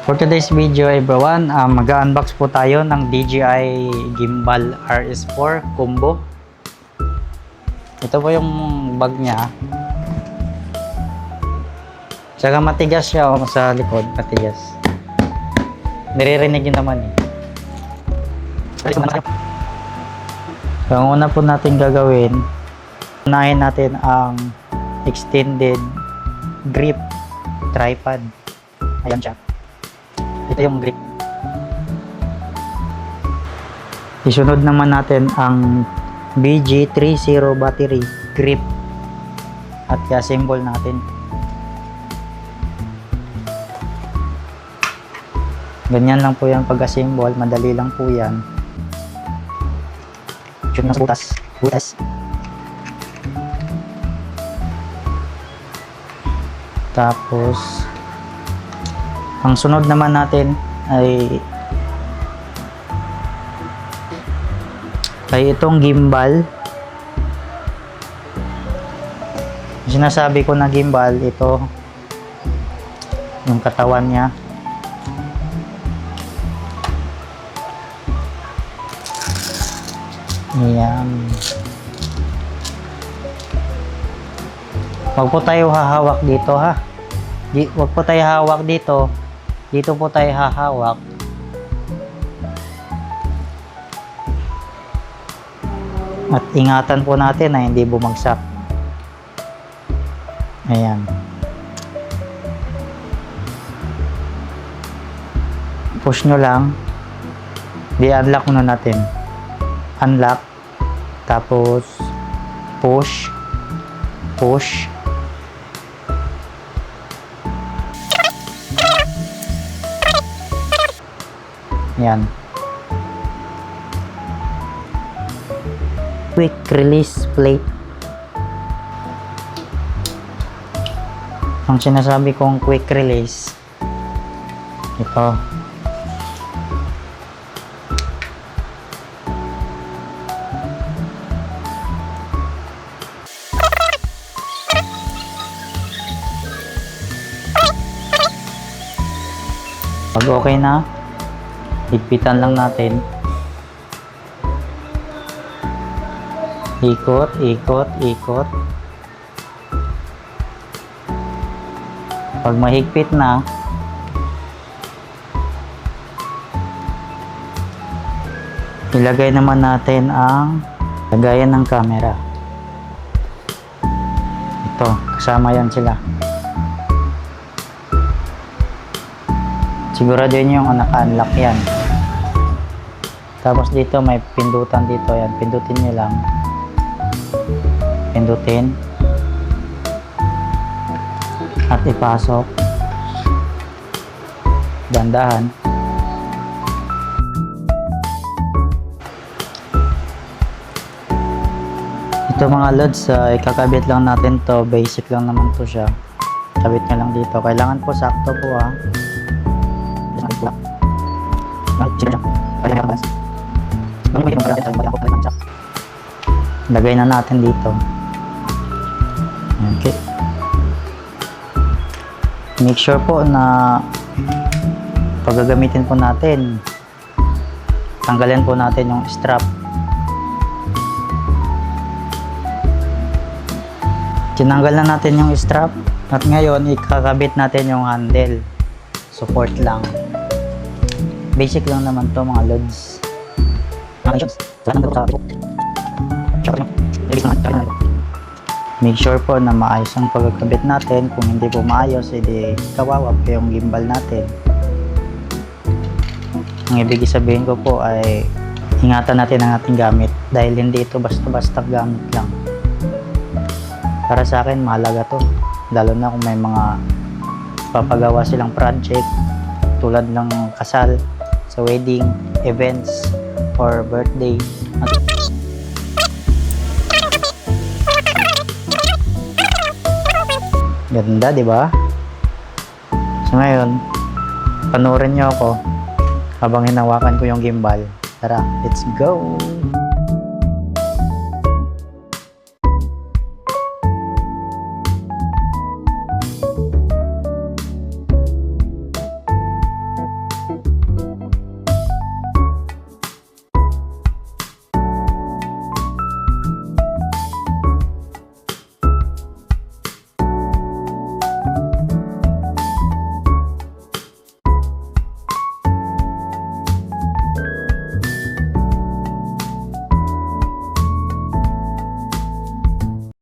For today's video everyone, mag-unbox po tayo ng DJI Gimbal RS4 Combo. Ito po yung bag niya. Tsaka matigas siya sa likod, matigas. Naririnig yun naman eh. So, ang una po natin gagawin, unahin natin ang extended grip tripod. Ayan siya. Ito yung grip. Isunod naman natin ang BG30 battery grip at i-assemble natin. Ganyan lang po yan pag-assemble, madali lang po yan. Shoot ng butas. Tapos ang sunod naman natin ay itong gimbal. Sinasabi ko na gimbal, ito yung katawan niya. Ayan. Huwag po tayo hahawak dito ha. Huwag po tayo hawak dito. Dito po tayo hahawak. At ingatan po natin na hindi bumagsak. Ayan. Push nyo lang. I-unlock muna natin. Unlock. Tapos push. Push. Yan. Quick release plate. Ang sinasabi kong quick release, ito. Pag okay na, higpitan lang natin. Ikot, ikot, ikot. Pag mahigpit na, ilagay naman natin ang lagayan ng camera. Ito, kasama yan sila. Siguraduhin yung naka-unlock yan. Tapos dito may pindutan dito. Yan, pindutin nyo lang. Pindutin. At ipasok. Dandahan. Ito mga loads, ikakabit lang natin to. Basic lang naman to siya. Kabit nyo lang dito. Kailangan po sakto po ha. Lagay na natin dito. Okay. Make sure po na pag gagamitin po natin, tanggalin po natin yung strap. Tinanggal na natin yung strap at ngayon ikakabit natin yung handle. Support lang. Basic lang naman to mga loads. Make sure po na maayos ang pagkakabit natin. Kung hindi po maayos, edi kawawa po yung gimbal natin. Ang ibig sabihin ko po ay ingatan natin ang ating gamit dahil hindi ito basta-basta gamit lang. Para sa akin, mahalaga to. Lalo na kung may mga papagawa silang project tulad ng kasal, sa wedding, events, or birthday. Ganda, di ba? So ngayon, panoorin niyo ako habang hinawakan ko yung gimbal. Tara, let's go!